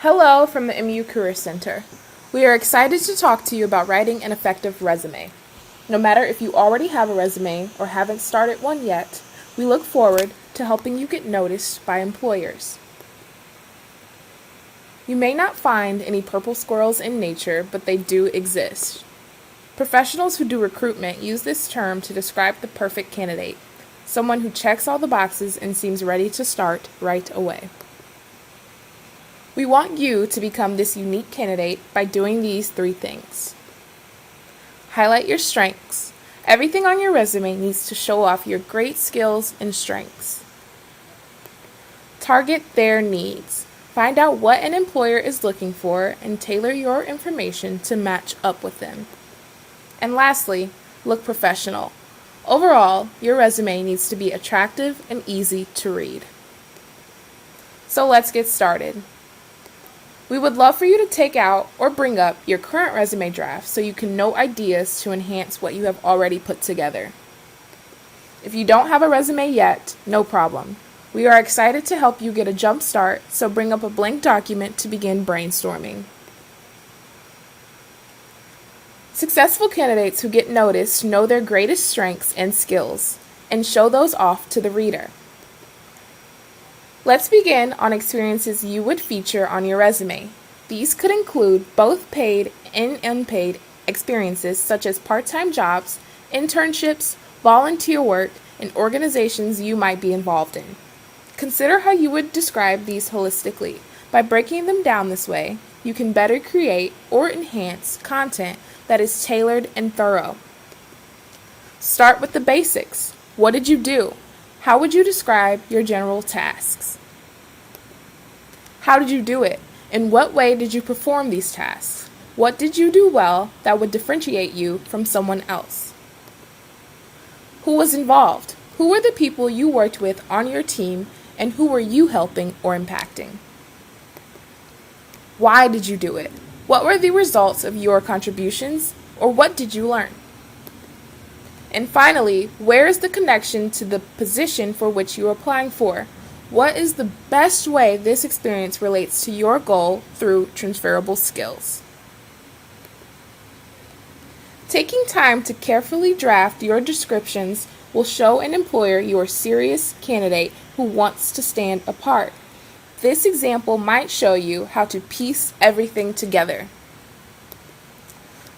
Hello from the MU Career Center. We are excited to talk to you about writing an effective resume. No matter if you already have a resume or haven't started one yet, we look forward to helping you get noticed by employers. You may not find any purple squirrels in nature, but they do exist. Professionals who do recruitment use this term to describe the perfect candidate, someone who checks all the boxes and seems ready to start right away. We want you to become this unique candidate by doing these 3 things. Highlight your strengths. Everything on your resume needs to show off your great skills and strengths. Target their needs. Find out what an employer is looking for and tailor your information to match up with them. And lastly, look professional. Overall, your resume needs to be attractive and easy to read. So let's get started. We would love for you to take out or bring up your current resume draft so you can note ideas to enhance what you have already put together. If you don't have a resume yet, no problem. We are excited to help you get a jump start, so bring up a blank document to begin brainstorming. Successful candidates who get noticed know their greatest strengths and skills and show those off to the reader. Let's begin on experiences you would feature on your resume. These could include both paid and unpaid experiences such as part-time jobs, internships, volunteer work, and organizations you might be involved in. Consider how you would describe these holistically. By breaking them down this way, you can better create or enhance content that is tailored and thorough. Start with the basics. What did you do? How would you describe your general tasks? How did you do it? In what way did you perform these tasks? What did you do well that would differentiate you from someone else? Who was involved? Who were the people you worked with on your team, and who were you helping or impacting? Why did you do it? What were the results of your contributions, or what did you learn? And finally, where is the connection to the position for which you are applying for? What is the best way this experience relates to your goal through transferable skills? Taking time to carefully draft your descriptions will show an employer you are a serious candidate who wants to stand apart. This example might show you how to piece everything together.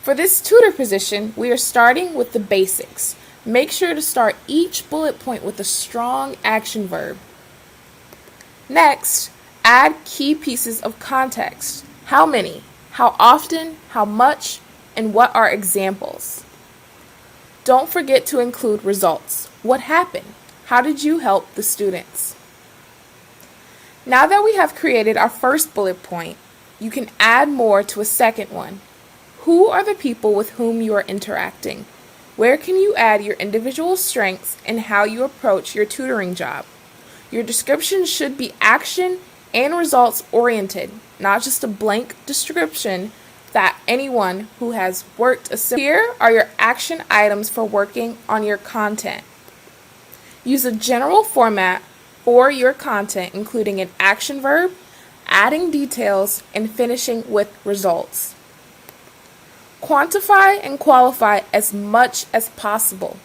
For this tutor position, we are starting with the basics. Make sure to start each bullet point with a strong action verb. Next, add key pieces of context. How many? How often? How much? And what are examples? Don't forget to include results. What happened? How did you help the students? Now that we have created our first bullet point, you can add more to a second one. Who are the people with whom you are interacting? Where can you add your individual strengths and how you approach your tutoring job? Your description should be action and results oriented, not just a blank description that anyone who has worked Here are your action items for working on your content. Use a general format for your content, including an action verb, adding details, and finishing with results. Quantify and qualify as much as possible.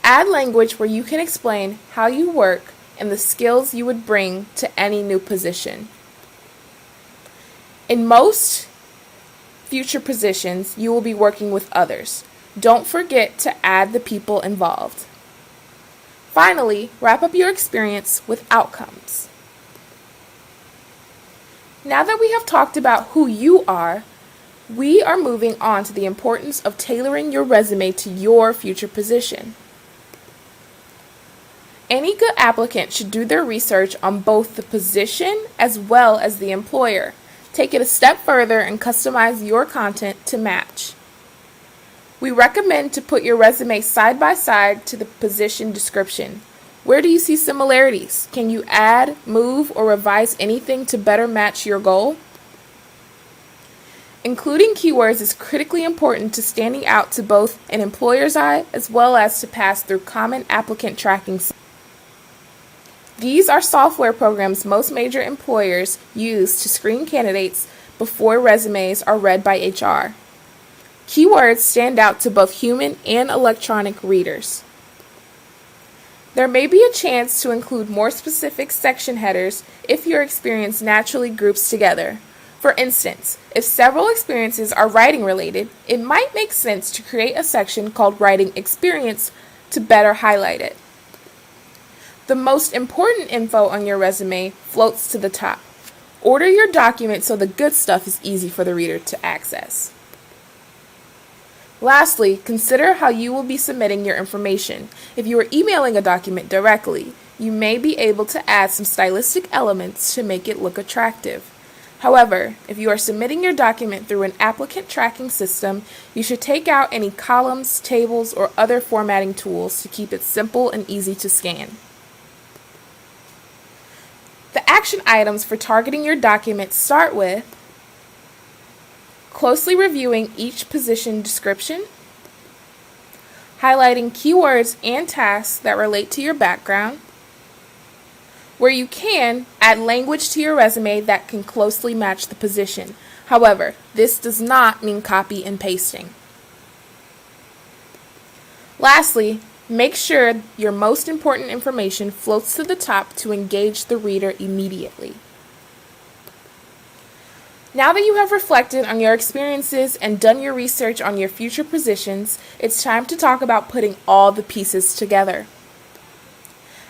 Add language where you can explain how you work and the skills you would bring to any new position. In most future positions, you will be working with others. Don't forget to add the people involved. Finally, wrap up your experience with outcomes. Now that we have talked about who you are, we are moving on to the importance of tailoring your resume to your future position. Any good applicant should do their research on both the position as well as the employer. Take it a step further and customize your content to match. We recommend to put your resume side by side to the position description. Where do you see similarities? Can you add, move, or revise anything to better match your goal? Including keywords is critically important to standing out to both an employer's eye as well as to pass through common applicant tracking systems. These are software programs most major employers use to screen candidates before resumes are read by HR. Keywords stand out to both human and electronic readers. There may be a chance to include more specific section headers if your experience naturally groups together. For instance, if several experiences are writing related, it might make sense to create a section called Writing Experience to better highlight it. The most important info on your resume floats to the top. Order your document so the good stuff is easy for the reader to access. Lastly, consider how you will be submitting your information. If you are emailing a document directly, you may be able to add some stylistic elements to make it look attractive. However, if you are submitting your document through an applicant tracking system, you should take out any columns, tables, or other formatting tools to keep it simple and easy to scan. The action items for targeting your document start with closely reviewing each position description, highlighting keywords and tasks that relate to your background. Where you can, add language to your resume that can closely match the position. However, this does not mean copy and pasting. Lastly, make sure your most important information floats to the top to engage the reader immediately. Now that you have reflected on your experiences and done your research on your future positions, it's time to talk about putting all the pieces together.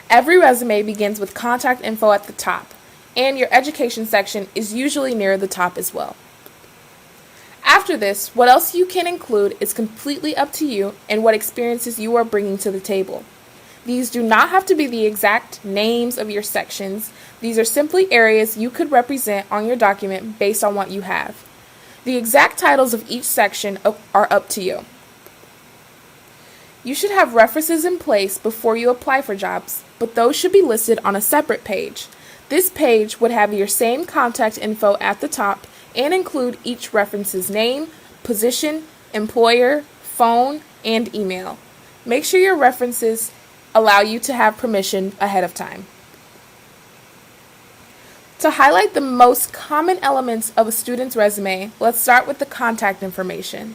Every resume begins with contact info at the top, and your education section is usually near the top as well. After this, what else you can include is completely up to you and what experiences you are bringing to the table. These do not have to be the exact names of your sections. These are simply areas you could represent on your document based on what you have. The exact titles of each section are up to you. You should have references in place before you apply for jobs, but those should be listed on a separate page. This page would have your same contact info at the top and include each reference's name, position, employer, phone, and email. Make sure your references allow you to have permission ahead of time. To highlight the most common elements of a student's resume, let's start with the contact information.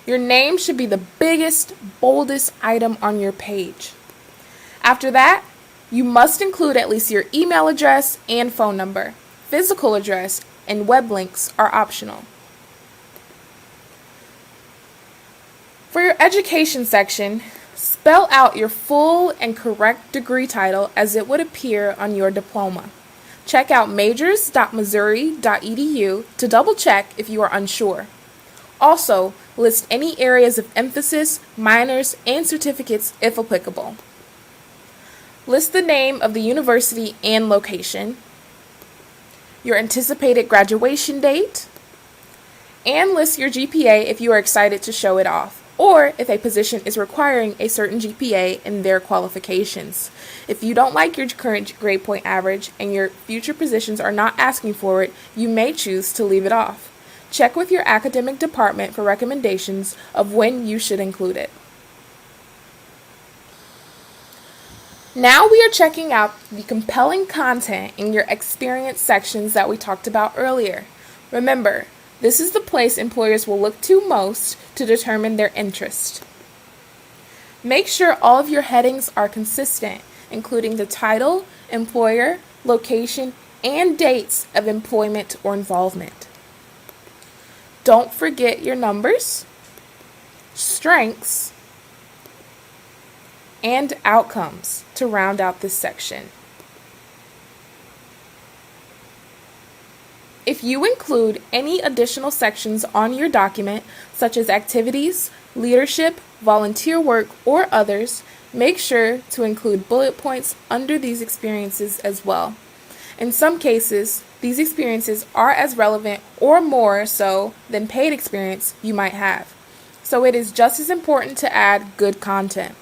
Your name should be the biggest, boldest item on your page. After that, you must include at least your email address and phone number. Physical address and web links are optional. For your education section, spell out your full and correct degree title as it would appear on your diploma. Check out majors.missouri.edu to double check if you are unsure. Also, list any areas of emphasis, minors, and certificates if applicable. List the name of the university and location, your anticipated graduation date, and list your GPA if you are excited to show it off, or if a position is requiring a certain GPA in their qualifications. If you don't like your current grade point average and your future positions are not asking for it, you may choose to leave it off. Check with your academic department for recommendations of when you should include it. Now we are checking out the compelling content in your experience sections that we talked about earlier. Remember, this is the place employers will look to most to determine their interest. Make sure all of your headings are consistent, including the title, employer, location, and dates of employment or involvement. Don't forget your numbers, strengths, and outcomes to round out this section. If you include any additional sections on your document, such as activities, leadership, volunteer work, or others, make sure to include bullet points under these experiences as well. In some cases, these experiences are as relevant or more so than paid experience you might have. So it is just as important to add good content.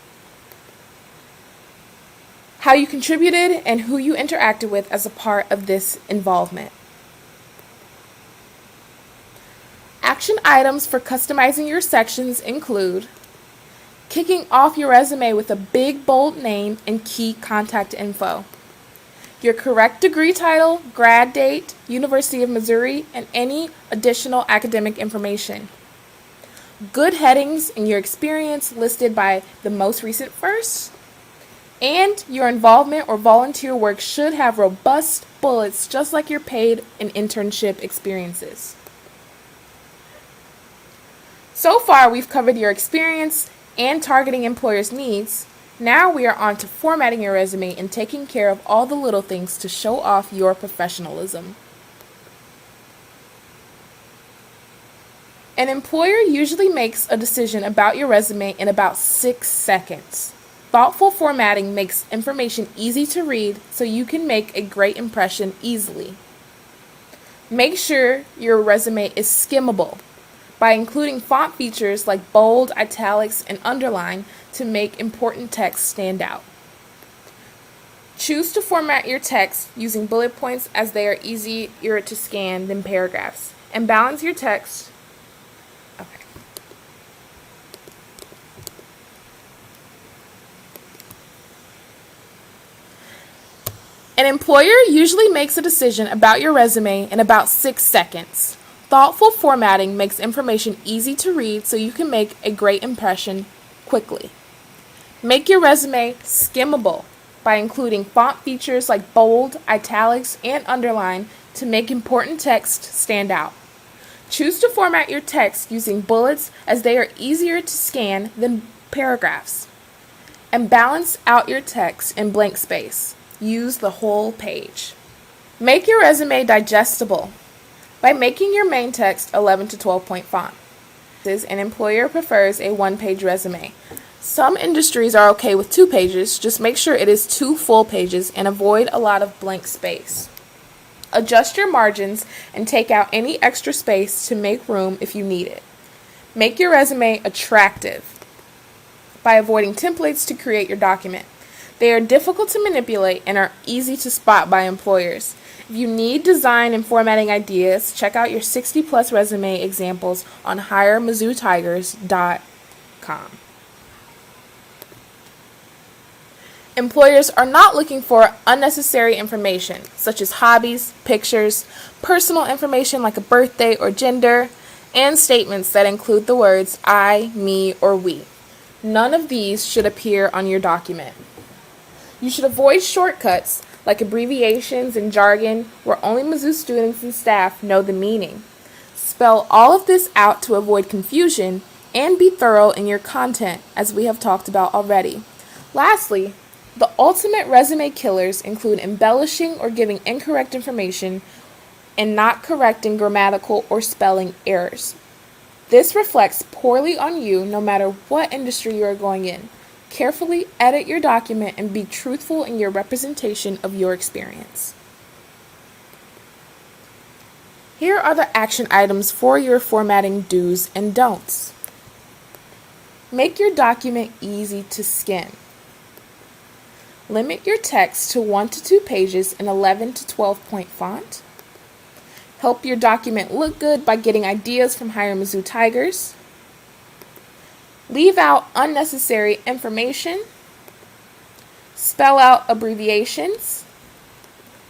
How you contributed and who you interacted with as a part of this involvement. Action items for customizing your sections include Kicking off your resume with a big, bold name and key contact info. Your correct degree title, grad date, University of Missouri, and any additional academic information. Good headings in your experience listed by the most recent first. And your involvement or volunteer work should have robust bullets just like your paid and internship experiences. So far, we've covered your experience and targeting employers' needs. Now we are on to formatting your resume and taking care of all the little things to show off your professionalism. An employer usually makes a decision about your resume in about 6 seconds. Thoughtful formatting makes information easy to read so you can make a great impression easily. Make sure your resume is skimmable by including font features like bold, italics, and underline to make important text stand out. Choose to format your text using bullet points as they are easier to scan than paragraphs. And balance your text. Okay. An employer usually makes a decision about your resume in about 6 seconds. Thoughtful formatting makes information easy to read so you can make a great impression quickly. Make your resume skimmable by including font features like bold, italics, and underline to make important text stand out. Choose to format your text using bullets as they are easier to scan than paragraphs. And balance out your text in blank space. Use the whole page. Make your resume digestible by making your main text 11 to 12 point font. An employer prefers a 1-page resume. Some industries are okay with 2 pages, just make sure it is 2 full pages and avoid a lot of blank space. Adjust your margins and take out any extra space to make room if you need it. Make your resume attractive by avoiding templates to create your document. They are difficult to manipulate and are easy to spot by employers. If you need design and formatting ideas, check out your 60-plus resume examples on HireMizzouTigers.com. Employers are not looking for unnecessary information, such as hobbies, pictures, personal information like a birthday or gender, and statements that include the words I, me, or we. None of these should appear on your document. You should avoid shortcuts like abbreviations and jargon where only Mizzou students and staff know the meaning. Spell all of this out to avoid confusion and be thorough in your content, as we have talked about already. Lastly, the ultimate resume killers include embellishing or giving incorrect information and not correcting grammatical or spelling errors. This reflects poorly on you no matter what industry you are going in. Carefully edit your document and be truthful in your representation of your experience. Here are the action items for your formatting do's and don'ts. Make your document easy to skim. Limit your text to 1 to 2 pages in 11 to 12 point font. Help your document look good by getting ideas from Hire Mizzou Tigers. Leave out unnecessary information. Spell out abbreviations.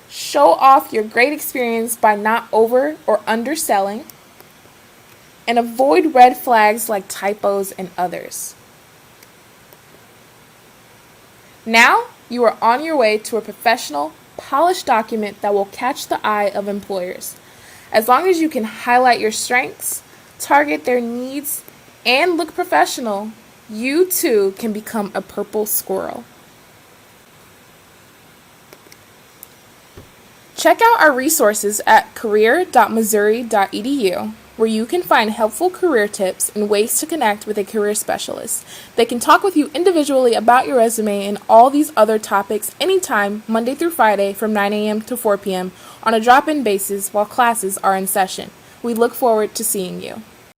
Show off your great experience by not over or underselling. And avoid red flags like typos and others. Now you are on your way to a professional, polished document that will catch the eye of employers. As long as you can highlight your strengths, target their needs, and look professional, you too can become a purple squirrel. Check out our resources at career.missouri.edu, where you can find helpful career tips and ways to connect with a career specialist. They can talk with you individually about your resume and all these other topics anytime, Monday through Friday from 9 a.m. to 4 p.m. on a drop-in basis while classes are in session. We look forward to seeing you.